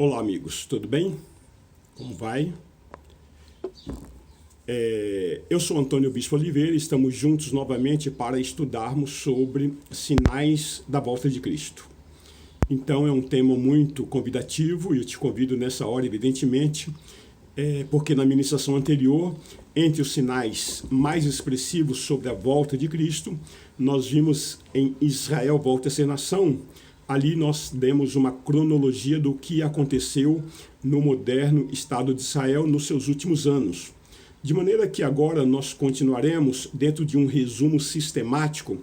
Olá, amigos, tudo bem? Como vai? Eu sou Antônio Bispo Oliveira e estamos juntos novamente para estudarmos sobre sinais da volta de Cristo. Então é um tema muito convidativo e eu te convido nessa hora, evidentemente, porque na ministração anterior, entre os sinais mais expressivos sobre a volta de Cristo, nós vimos em Israel volta a ser nação. Ali nós demos uma cronologia do que aconteceu no moderno Estado de Israel nos seus últimos anos. De maneira que agora nós continuaremos dentro de um resumo sistemático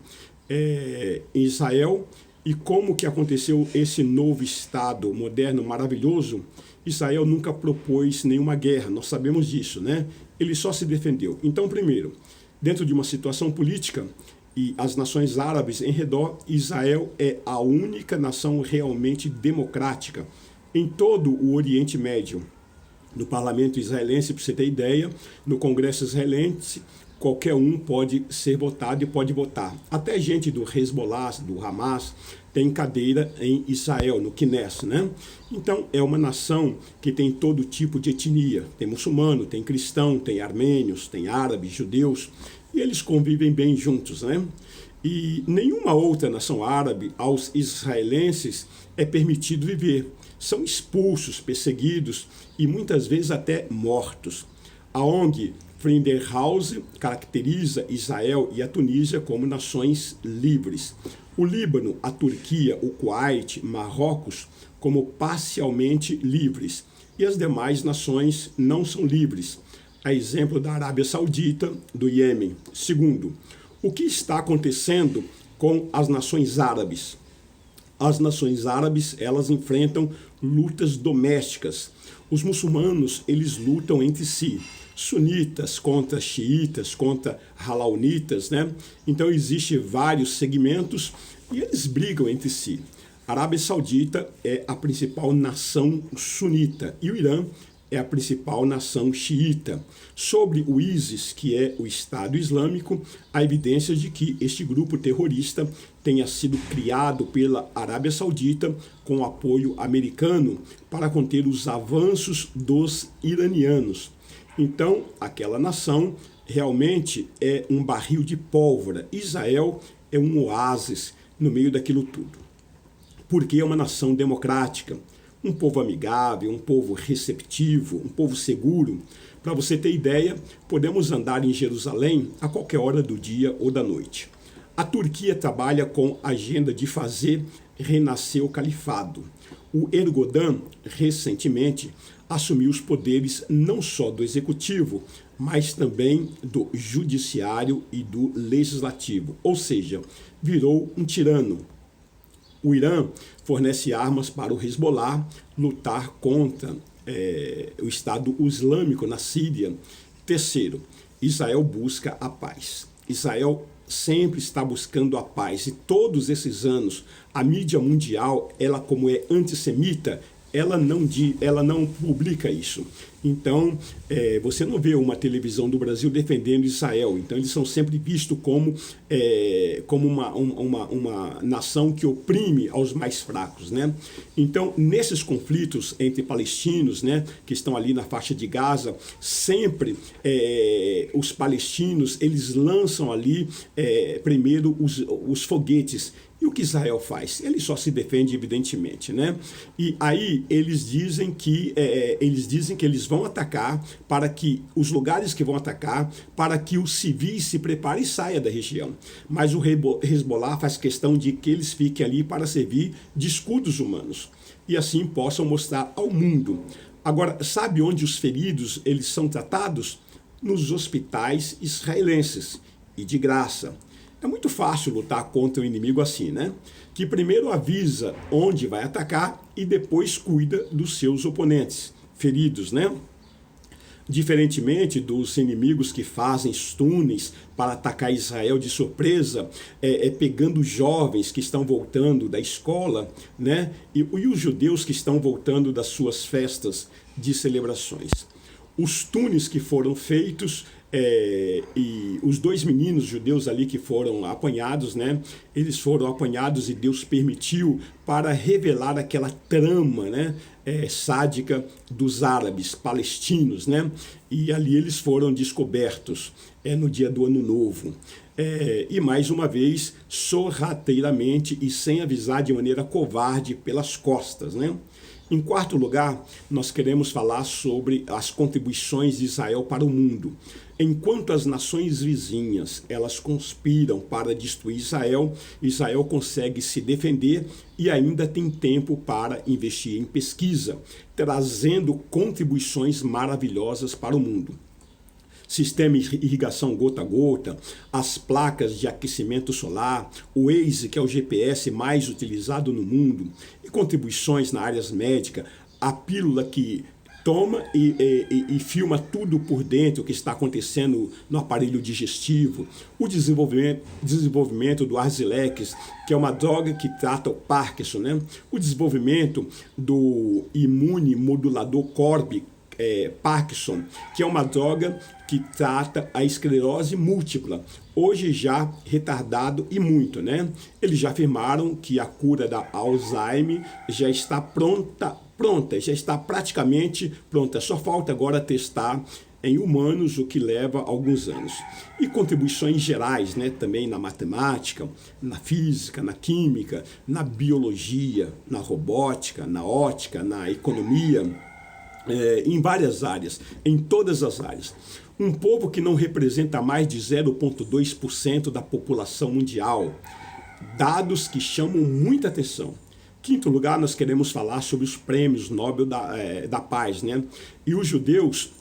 em Israel e como que aconteceu esse novo Estado moderno maravilhoso. Israel nunca propôs nenhuma guerra, nós sabemos disso, né? Ele só se defendeu. Então, primeiro, dentro de uma situação política e as nações árabes em redor, Israel é a única nação realmente democrática em todo o Oriente Médio. No parlamento israelense, para você ter ideia, no Congresso israelense, qualquer um pode ser votado e pode votar. Até gente do Hezbollah, do Hamas, tem cadeira em Israel, no Knesset, né? Então, é uma nação que tem todo tipo de etnia. Tem muçulmano, tem cristão, tem armênios, tem árabes, judeus, e eles convivem bem juntos, né? E nenhuma outra nação árabe aos israelenses é permitido viver. São expulsos, perseguidos e muitas vezes até mortos. A ONG Freedom House caracteriza Israel e a Tunísia como nações livres. O Líbano, a Turquia, o Kuwait, Marrocos como parcialmente livres. E as demais nações não são livres. A exemplo da Arábia Saudita, do Iêmen. Segundo, o que está acontecendo com as nações árabes? As nações árabes, elas enfrentam lutas domésticas. Os muçulmanos, eles lutam entre si. Sunitas contra xiitas, contra halaunitas, né? Então, existem vários segmentos e eles brigam entre si. A Arábia Saudita é a principal nação sunita e o Irã é a principal nação xiita. Sobre o ISIS, que é o Estado Islâmico, há evidências de que este grupo terrorista tenha sido criado pela Arábia Saudita com apoio americano para conter os avanços dos iranianos. Então, aquela nação realmente é um barril de pólvora. Israel é um oásis no meio daquilo tudo. Porque é uma nação democrática, um povo amigável, um povo receptivo, um povo seguro. Para você ter ideia, podemos andar em Jerusalém a qualquer hora do dia ou da noite. A Turquia trabalha com a agenda de fazer renascer o califado. O Erdogan, recentemente, assumiu os poderes não só do executivo, mas também do judiciário e do legislativo. Ou seja, virou um tirano. O Irã fornece armas para o Hezbollah lutar contra o Estado Islâmico na Síria. Terceiro, Israel busca a paz. Israel sempre está buscando a paz e todos esses anos a mídia mundial, ela como é antissemita, ela não publica isso. Então, você não vê uma televisão do Brasil defendendo Israel. Então, eles são sempre vistos como uma nação que oprime aos mais fracos, né? Então, nesses conflitos entre palestinos, né, que estão ali na faixa de Gaza, sempre os palestinos, eles lançam ali primeiro os foguetes. E o que Israel faz? Ele só se defende, evidentemente, né? E aí eles dizem que eles vão atacar para que os lugares que vão atacar, para que os civis se preparem e saiam da região. Mas o Hezbollah faz questão de que eles fiquem ali para servir de escudos humanos e assim possam mostrar ao mundo. Agora, sabe onde os feridos eles são tratados? Nos hospitais israelenses e de graça. É muito fácil lutar contra um inimigo assim, né? Que primeiro avisa onde vai atacar e depois cuida dos seus oponentes, feridos, né? Diferentemente dos inimigos que fazem túneis para atacar Israel de surpresa, pegando jovens que estão voltando da escola, né? E os judeus que estão voltando das suas festas de celebrações. Os túneis que foram feitos E os 2 meninos judeus ali que foram apanhados, né? Eles foram apanhados e Deus permitiu para revelar aquela trama, né? Sádica dos árabes palestinos, né? E ali eles foram descobertos no dia do Ano Novo. E mais uma vez, sorrateiramente e sem avisar, de maneira covarde, pelas costas, né? Em quarto lugar, nós queremos falar sobre as contribuições de Israel para o mundo. Enquanto as nações vizinhas, elas conspiram para destruir Israel, Israel consegue se defender e ainda tem tempo para investir em pesquisa, trazendo contribuições maravilhosas para o mundo. Sistema de irrigação gota a gota, as placas de aquecimento solar, o Waze, que é o GPS mais utilizado no mundo, e contribuições na área médica, a pílula que toma e filma tudo por dentro o que está acontecendo no aparelho digestivo, o desenvolvimento do Arzilex, que é uma droga que trata o Parkinson, né? O desenvolvimento do imunomodulador Corb, Parkinson, que é uma droga que trata a esclerose múltipla, hoje já retardado e muito, né? Eles já afirmaram que a cura da Alzheimer já está pronta, já está praticamente pronta, só falta agora testar em humanos, o que leva alguns anos. E contribuições gerais, né, também na matemática, na física, na química, na biologia, na robótica, na ótica, na economia, em várias áreas, em todas as áreas. Um povo que não representa mais de 0,2% da população mundial. Dados que chamam muita atenção. Quinto lugar, nós queremos falar sobre os prêmios Nobel da Paz, né? E os judeus,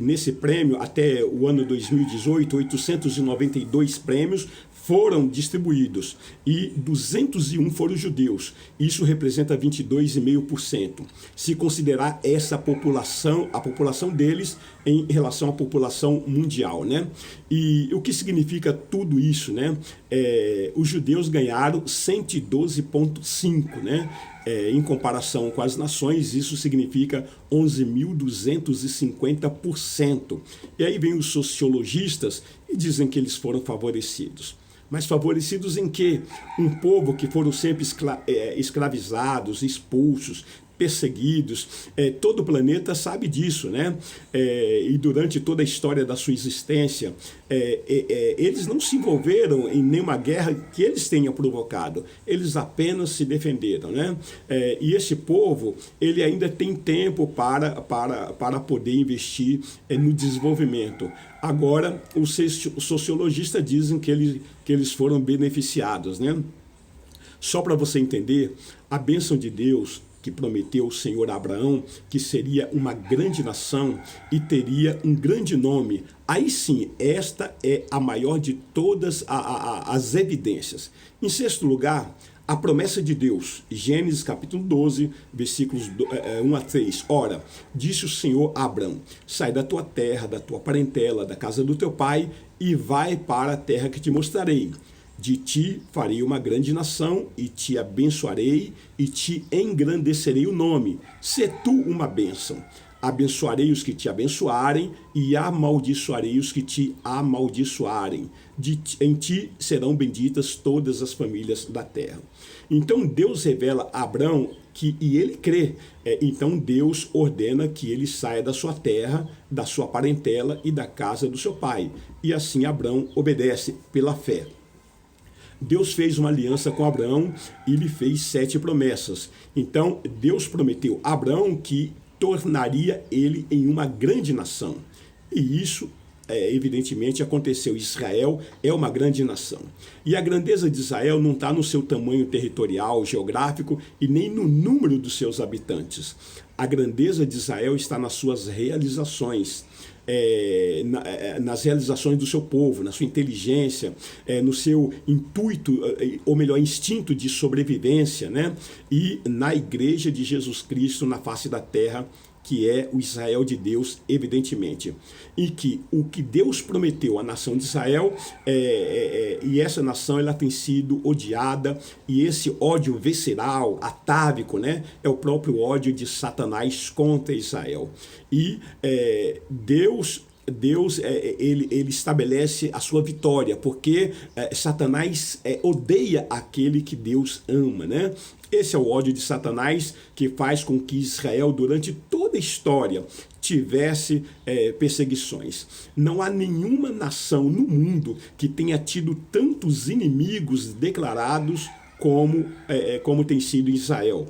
nesse prêmio, até o ano 2018, 892 prêmios foram distribuídos e 201 foram judeus. Isso representa 22,5%. Se considerar essa população, a população deles em relação à população mundial, né? E o que significa tudo isso, né? Os judeus ganharam 112,5%, né? Em comparação com as nações, isso significa 11.250%. E aí vem os sociologistas e dizem que eles foram favorecidos. Mas favorecidos em quê? Um povo que foram sempre escravizados, expulsos, perseguidos, todo o planeta sabe disso, né? E durante toda a história da sua existência, eles não se envolveram em nenhuma guerra que eles tenham provocado, eles apenas se defenderam, né? E esse povo, ele ainda tem tempo para poder investir no desenvolvimento. Agora, os sociologistas dizem que eles foram beneficiados, né? Só para você entender, a bênção de Deus que prometeu o Senhor a Abraão, que seria uma grande nação e teria um grande nome. Aí sim, esta é a maior de todas as evidências. Em sexto lugar, a promessa de Deus, Gênesis capítulo 12, versículos 1 a 3. Ora, disse o Senhor a Abraão, sai da tua terra, da tua parentela, da casa do teu pai, e vai para a terra que te mostrarei. De ti farei uma grande nação, e te abençoarei, e te engrandecerei o nome. Sê tu uma bênção. Abençoarei os que te abençoarem, e amaldiçoarei os que te amaldiçoarem. Em ti serão benditas todas as famílias da terra. Então Deus revela a Abraão e ele crê. Então Deus ordena que ele saia da sua terra, da sua parentela e da casa do seu pai. E assim Abraão obedece pela fé. Deus fez uma aliança com Abraão e lhe fez 7 promessas. Então, Deus prometeu a Abraão que tornaria ele em uma grande nação. E isso, evidentemente, aconteceu. Israel é uma grande nação. E a grandeza de Israel não está no seu tamanho territorial, geográfico e nem no número dos seus habitantes. A grandeza de Israel está nas suas realizações. Nas realizações do seu povo, na sua inteligência, no seu intuito, ou melhor, instinto de sobrevivência, né? E na igreja de Jesus Cristo na face da terra, que é o Israel de Deus, evidentemente. E que o que Deus prometeu à nação de Israel, e essa nação ela tem sido odiada, e esse ódio visceral, atávico, né, é o próprio ódio de Satanás contra Israel. E Deus Deus ele estabelece a sua vitória, porque Satanás odeia aquele que Deus ama, né? Esse é o ódio de Satanás que faz com que Israel, durante toda a história, tivesse perseguições. Não há nenhuma nação no mundo que tenha tido tantos inimigos declarados como tem sido Israel.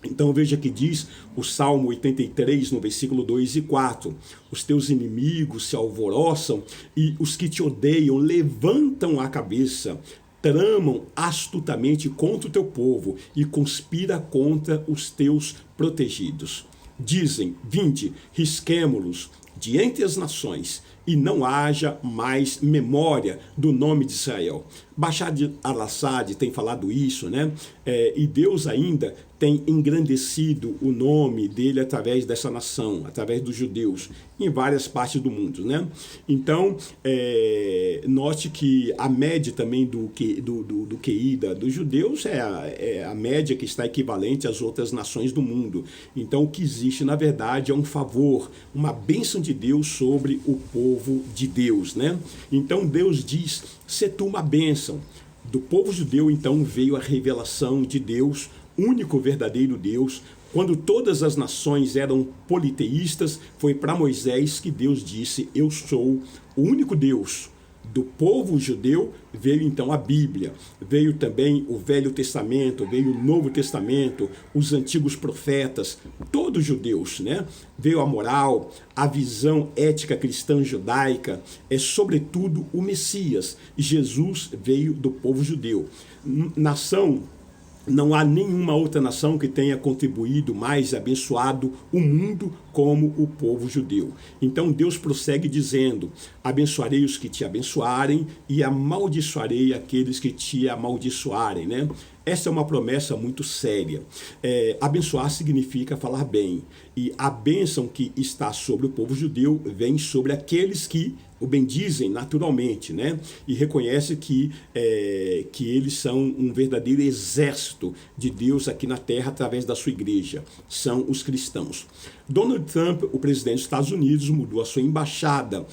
Então veja que diz o Salmo 83, no versículo 2 e 4. Os teus inimigos se alvoroçam e os que te odeiam levantam a cabeça, tramam astutamente contra o teu povo e conspira contra os teus protegidos. Dizem, vinde, risquemo-los de entre as nações, e não haja mais memória do nome de Israel. Bashar al-Assad tem falado isso, né? E Deus ainda tem engrandecido o nome dele através dessa nação, através dos judeus, em várias partes do mundo, né? Então, note que a média também do QI dos judeus é a média que está equivalente às outras nações do mundo. Então, o que existe, na verdade, é um favor, uma bênção de Deus sobre o povo de Deus, né? Então, Deus diz, se tu uma bênção. Do povo judeu, então, veio a revelação de Deus, único verdadeiro Deus. Quando todas as nações eram politeístas, foi para Moisés que Deus disse, eu sou o único Deus. Do povo judeu veio então a Bíblia, veio também o Velho Testamento, veio o Novo Testamento, os antigos profetas, todos judeus, né? Veio a moral, a visão ética cristã judaica, sobretudo o Messias. Jesus veio do povo judeu. Nação, não há nenhuma outra nação que tenha contribuído mais e abençoado o mundo como o povo judeu. Então Deus prossegue dizendo, abençoarei os que te abençoarem e amaldiçoarei aqueles que te amaldiçoarem, né? Essa é uma promessa muito séria. Abençoar significa falar bem. E a bênção que está sobre o povo judeu vem sobre aqueles que o bendizem naturalmente, né? E reconhece que eles são um verdadeiro exército de Deus aqui na terra através da sua igreja. São os cristãos. Donald Trump, o presidente dos Estados Unidos, mudou a sua embaixada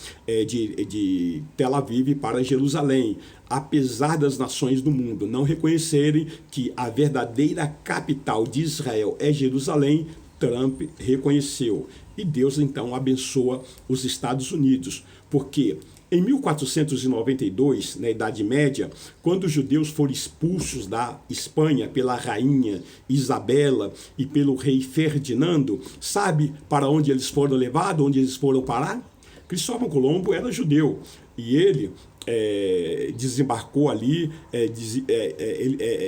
de Tel Aviv para Jerusalém. Apesar das nações do mundo não reconhecerem que a verdadeira capital de Israel é Jerusalém, Trump reconheceu. E Deus então abençoa os Estados Unidos, porque em 1492, na Idade Média, quando os judeus foram expulsos da Espanha pela rainha Isabela e pelo rei Ferdinando, sabe para onde eles foram levados, onde eles foram parar? Cristóvão Colombo era judeu e ele desembarcou ali,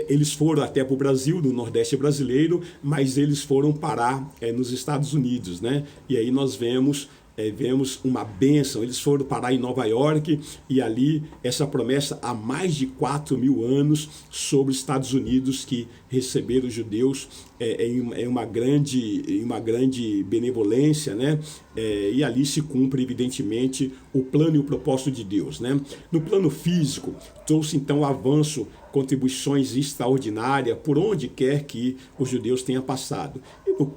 eles foram até para o Brasil, no Nordeste brasileiro, mas eles foram parar nos Estados Unidos, né? E aí nós vemos uma bênção. Eles foram parar em Nova York e ali essa promessa há mais de 4.000 anos sobre os Estados Unidos que receberam os judeus em uma grande benevolência, né? E ali se cumpre evidentemente o plano e o propósito de Deus, né? No plano físico, trouxe então avanço, contribuições extraordinárias por onde quer que os judeus tenham passado.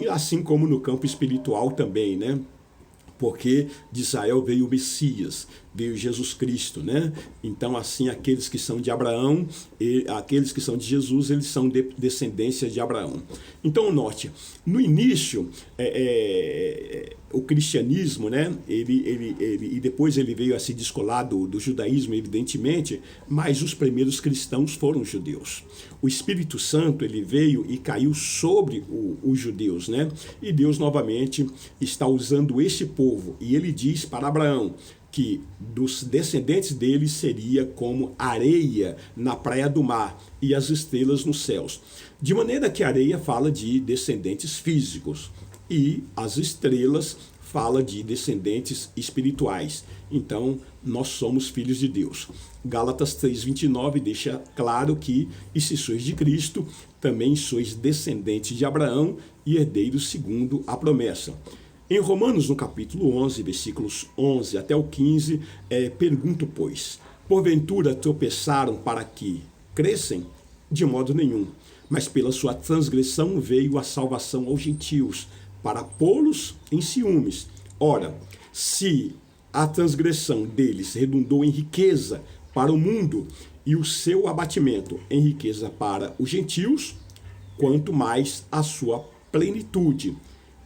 E assim como no campo espiritual também, né? Porque de Israel veio o Messias, veio Jesus Cristo, né? Então, assim, aqueles que são de Abraão, e aqueles que são de Jesus, eles são descendência de Abraão. Então, note, no início, o cristianismo, né? E depois ele veio a se descolar do judaísmo, evidentemente, mas os primeiros cristãos foram judeus. O Espírito Santo, ele veio e caiu sobre os judeus, né? E Deus, novamente, está usando este povo. E ele diz para Abraão que dos descendentes dele seria como areia na praia do mar e as estrelas nos céus. De maneira que a areia fala de descendentes físicos e as estrelas fala de descendentes espirituais. Então, nós somos filhos de Deus. Gálatas 3:29 deixa claro que, e se sois de Cristo, também sois descendentes de Abraão e herdeiros segundo a promessa. Em Romanos, no capítulo 11, versículos 11 até o 15, pergunto, pois, porventura tropeçaram para que crescem? De modo nenhum. Mas pela sua transgressão veio a salvação aos gentios, para pô-los em ciúmes. Ora, se a transgressão deles redundou em riqueza para o mundo e o seu abatimento em riqueza para os gentios, quanto mais a sua plenitude.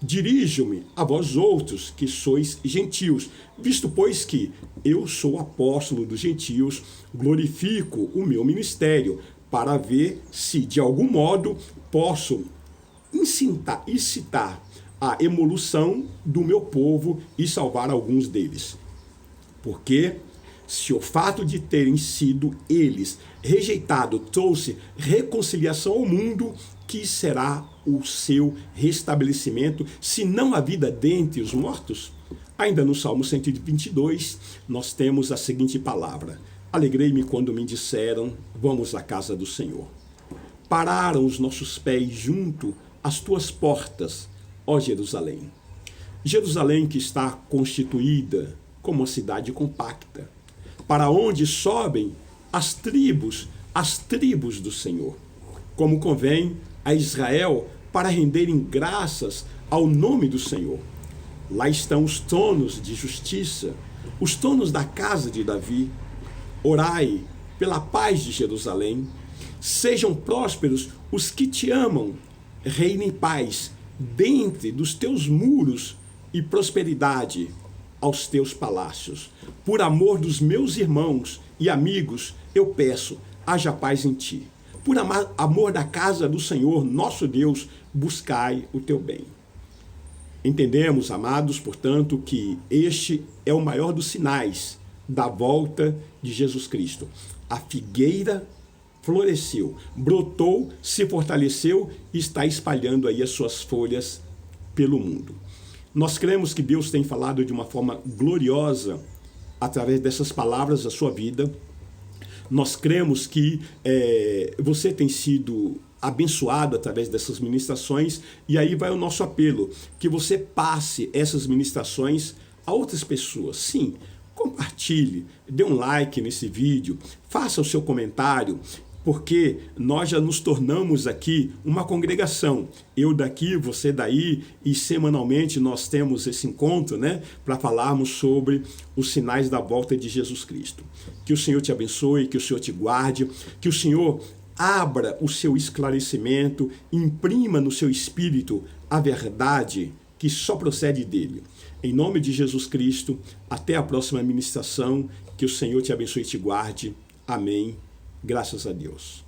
Dirijo-me a vós outros, que sois gentios, visto, pois, que eu sou apóstolo dos gentios, glorifico o meu ministério, para ver se, de algum modo, posso incitar a emolução do meu povo e salvar alguns deles. Porque, se o fato de terem sido eles rejeitados trouxe reconciliação ao mundo, que será o seu restabelecimento, se não a vida dentre os mortos? Ainda no Salmo 122, nós temos a seguinte palavra: alegrei-me quando me disseram, vamos à casa do Senhor. Pararam os nossos pés junto às tuas portas, ó Jerusalém. Jerusalém, que está constituída como uma cidade compacta, para onde sobem as tribos do Senhor, como convém a Israel, para renderem graças ao nome do Senhor. Lá estão os tronos de justiça, os tronos da casa de Davi. Orai pela paz de Jerusalém. Sejam prósperos os que te amam. Reine em paz dentre dos teus muros e prosperidade aos teus palácios. Por amor dos meus irmãos e amigos, eu peço, haja paz em ti. Por amor da casa do Senhor, nosso Deus, buscai o teu bem. Entendemos, amados, portanto, que este é o maior dos sinais da volta de Jesus Cristo. A figueira floresceu, brotou, se fortaleceu e está espalhando aí as suas folhas pelo mundo. Nós cremos que Deus tem falado de uma forma gloriosa através dessas palavras da sua vida. Nós cremos que você tem sido abençoado através dessas ministrações, e aí vai o nosso apelo, que você passe essas ministrações a outras pessoas. Sim, compartilhe, dê um like nesse vídeo, faça o seu comentário, porque nós já nos tornamos aqui uma congregação. Eu daqui, você daí, e semanalmente nós temos esse encontro, né, para falarmos sobre os sinais da volta de Jesus Cristo. Que o Senhor te abençoe, que o Senhor te guarde, que o Senhor abra o seu esclarecimento, imprima no seu espírito a verdade que só procede dele. Em nome de Jesus Cristo, até a próxima ministração, que o Senhor te abençoe e te guarde. Amém. Graças a Deus.